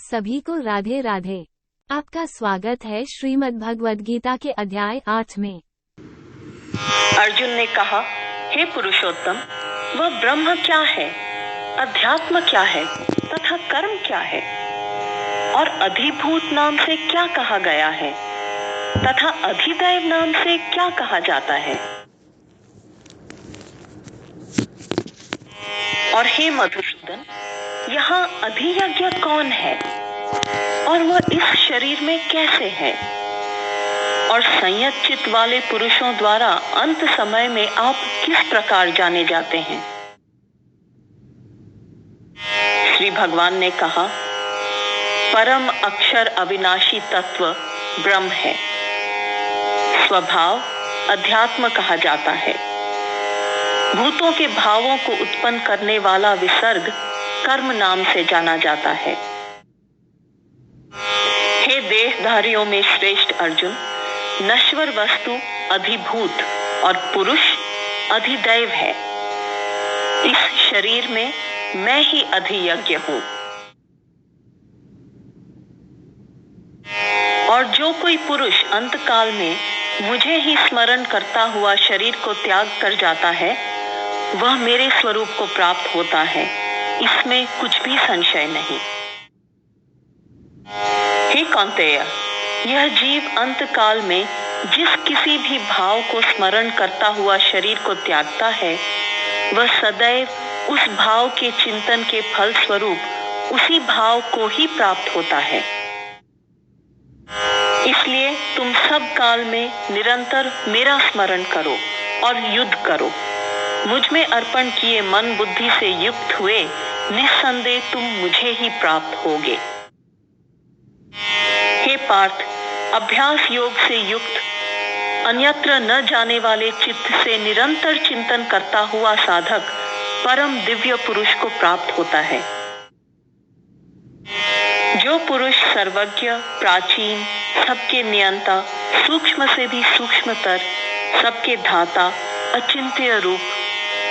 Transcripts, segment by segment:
सभी को राधे राधे। आपका स्वागत है श्रीमद् भगवद गीता के अध्याय 8 में। अर्जुन ने कहा, हे पुरुषोत्तम, वह ब्रह्म क्या है, अध्यात्म क्या है तथा कर्म क्या है, और अधिभूत नाम से क्या कहा गया है तथा अधिदैव नाम से क्या कहा जाता है। और हे मधुसूदन, यहाँ अधियज्ञ कौन है और वह इस शरीर में कैसे है, और संयत चित्त वाले पुरुषों द्वारा अंत समय में आप किस प्रकार जाने जाते हैं। श्री भगवान ने कहा, परम अक्षर अविनाशी तत्व ब्रह्म है। स्वभाव अध्यात्म कहा जाता है। भूतों के भावों को उत्पन्न करने वाला विसर्ग कर्म नाम से जाना जाता है। हे देहधारियों में श्रेष्ठ अर्जुन, नश्वर वस्तु अधिभूत और पुरुष अधिदैव है। इस शरीर में मैं ही अधियज्ञ हूं। और जो कोई पुरुष अंतकाल में मुझे ही स्मरण करता हुआ शरीर को त्याग कर जाता है, वह मेरे स्वरूप को प्राप्त होता है, इसमें कुछ भी संशय नहीं। हे कौन्तेय, यह जीव अंतकाल में जिस किसी भी भाव को स्मरण करता हुआ शरीर को त्यागता है, वह सदैव उस भाव के चिंतन के फल स्वरूप उसी भाव को ही प्राप्त होता है। इसलिए तुम सब काल में निरंतर मेरा स्मरण करो और युद्ध करो। मुझ में अर्पण किए मन बुद्धि से युक्त हुए निस्संदेह तुम मुझे ही प्राप्त होगे। हे पार्थ, अभ्यास योग से युक्त अन्यत्र न जाने वाले चित्त से निरंतर चिंतन करता हुआ साधक परम दिव्य पुरुष को प्राप्त होता है। जो पुरुष सर्वज्ञ, प्राचीन, सबके नियंता, सूक्ष्म से भी सूक्ष्मतर, सबके धाता, अचिंत्य रूप,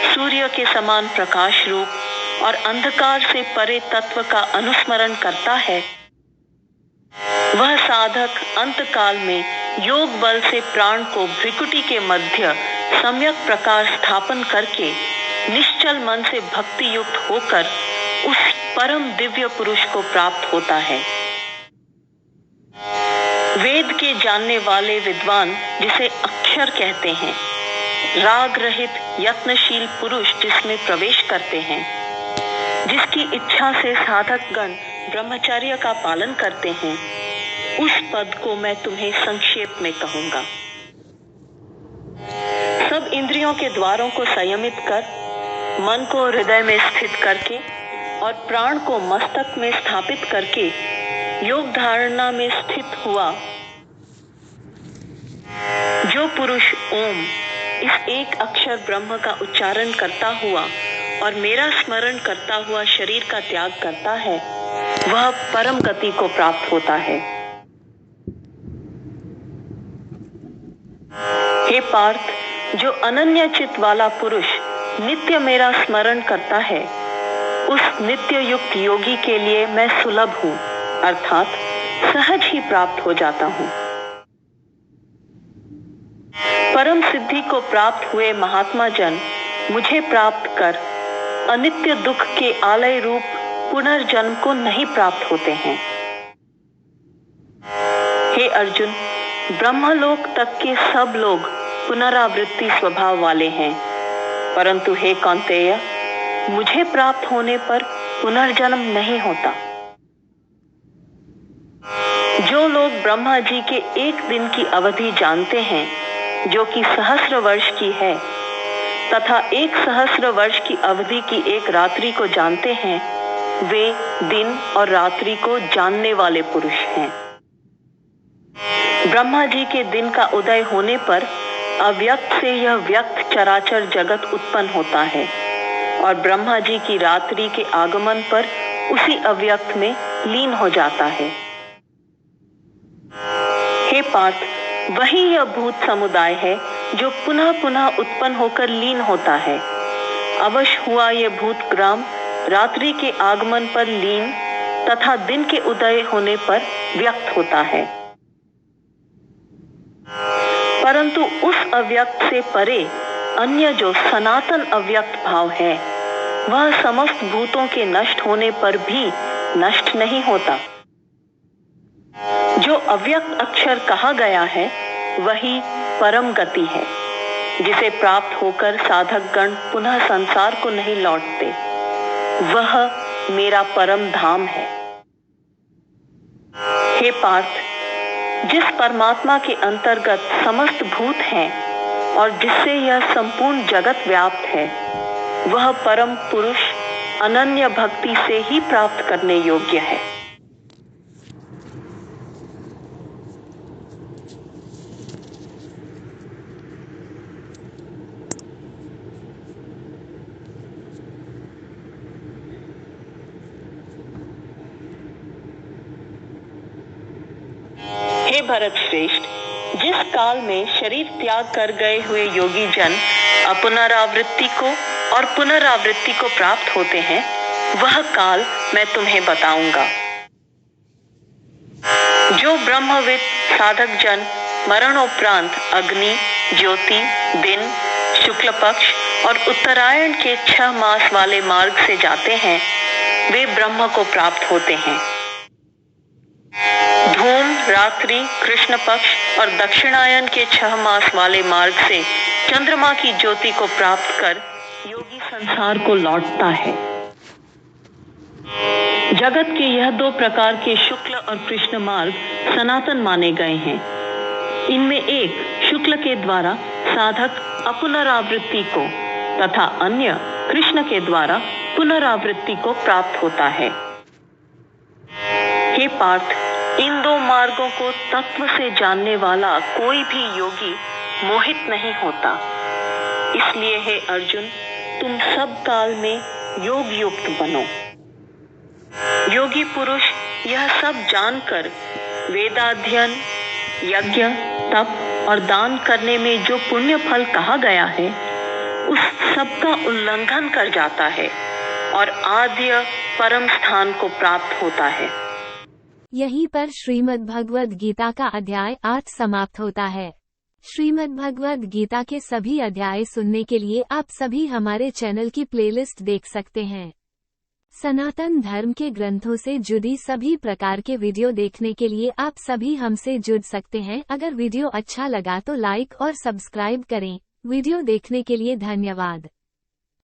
सूर्य के समान प्रकाश रूप और अंधकार से परे तत्व का अनुस्मरण करता है, वह साधक अंतकाल में योग बल से प्राण को भ्रिकुटी के मध्य सम्यक प्रकार स्थापन करके निश्चल मन से भक्ति युक्त होकर उस परम दिव्य पुरुष को प्राप्त होता है। वेद के जानने वाले विद्वान जिसे अक्षर कहते हैं, राग रहित यत्नशील पुरुष जिसमें प्रवेश करते हैं, जिसकी इच्छा से साधक गण ब्रह्मचर्य का पालन करते हैं, उस पद को मैं तुम्हें संक्षेप में कहूंगा। सब इंद्रियों के द्वारों को संयमित कर, मन को हृदय में स्थित करके और प्राण को मस्तक में स्थापित करके योग धारणा में स्थित हुआ जो पुरुष ओम इस एक अक्षर ब्रह्म का उच्चारण करता हुआ और मेरा स्मरण करता हुआ शरीर का त्याग करता है, वह परम गति को प्राप्त होता है। हे पार्थ, जो अनन्य चित्त वाला पुरुष नित्य मेरा स्मरण करता है, उस नित्य युक्त योगी के लिए मैं सुलभ हूं, अर्थात सहज ही प्राप्त हो जाता हूं। परम सिद्धि को प्राप्त हुए महात्मा जन मुझे प्राप्त कर अनित्य दुख के आलय रूप पुनर्जन्म को नहीं प्राप्त होते हैं। हे अर्जुन, ब्रह्मलोक तक के सब लोग पुनरावृत्ति स्वभाव वाले हैं, परंतु हे कौन्तेय, मुझे प्राप्त होने पर पुनर्जन्म नहीं होता। जो लोग ब्रह्मा जी के एक दिन की अवधि जानते हैं, जो कि सहस्र वर्ष की है, तथा 1 सहस्र वर्ष की अवधि की एक रात्रि को जानते हैं, वे दिन और रात्रि को जानने वाले पुरुष हैं। ब्रह्मा जी के दिन का उदय होने पर अव्यक्त से यह व्यक्त चराचर जगत उत्पन्न होता है, और ब्रह्मा जी की रात्रि के आगमन पर उसी अव्यक्त में लीन हो जाता है। हे पार्थ, वही यह भूत समुदाय है जो पुनः पुनः उत्पन्न होकर लीन होता है। अवश्य हुआ यह भूत ग्राम रात्रि के आगमन पर लीन तथा दिन के उदय होने पर व्यक्त होता है। परंतु उस अव्यक्त से परे अन्य जो सनातन अव्यक्त भाव है, वह समस्त भूतों के नष्ट होने पर भी नष्ट नहीं होता। जो अव्यक्त अक्षर कहा गया है वही परम गति है, जिसे प्राप्त होकर साधक गण पुनः संसार को नहीं लौटते। वह मेरा परम धाम है। हे पार्थ, जिस परमात्मा के अंतर्गत समस्त भूत हैं और जिससे यह संपूर्ण जगत व्याप्त है, वह परम पुरुष अनन्य भक्ति से ही प्राप्त करने योग्य है। हे भरत श्रेष्ठ, जिस काल में शरीर त्याग कर गए हुए योगी जन अपुनरावृत्ति को और पुनरावृत्ति को प्राप्त होते हैं, वह काल मैं तुम्हें बताऊंगा। जो ब्रह्मविद साधक जन मरणोपरांत अग्नि, ज्योति, दिन, शुक्ल पक्ष और उत्तरायण के 6 मास वाले मार्ग से जाते हैं, वे ब्रह्म को प्राप्त होते हैं। धूम, रात्रि, कृष्ण पक्ष और दक्षिणायन के 6 मास वाले मार्ग से चंद्रमा की ज्योति को प्राप्त कर योगी संसार को लौटता है। जगत के यह 2 प्रकार के शुक्ल और कृष्ण मार्ग सनातन माने गए हैं। इनमें एक शुक्ल के द्वारा साधक अपुनरावृत्ति को तथा अन्य कृष्ण के द्वारा पुनरावृत्ति को प्राप्त होता है। हे पार्थ, इन 2 मार्गों को तत्व से जानने वाला कोई भी योगी मोहित नहीं होता। इसलिए हे अर्जुन, तुम सब काल में योग युक्त बनो। योगी पुरुष यह सब जानकर वेदाध्ययन, यज्ञ, तप और दान करने में जो पुण्य फल कहा गया है, उस सब का उल्लंघन कर जाता है और आद्य परम स्थान को प्राप्त होता है। यहीं पर श्रीमद् भगवद गीता का अध्याय 8 समाप्त होता है। श्रीमद् भगवद गीता के सभी अध्याय सुनने के लिए आप सभी हमारे चैनल की प्लेलिस्ट देख सकते हैं। सनातन धर्म के ग्रंथों से जुड़ी सभी प्रकार के वीडियो देखने के लिए आप सभी हमसे जुड़ सकते हैं। अगर वीडियो अच्छा लगा तो लाइक और सब्सक्राइब करें। वीडियो देखने के लिए धन्यवाद।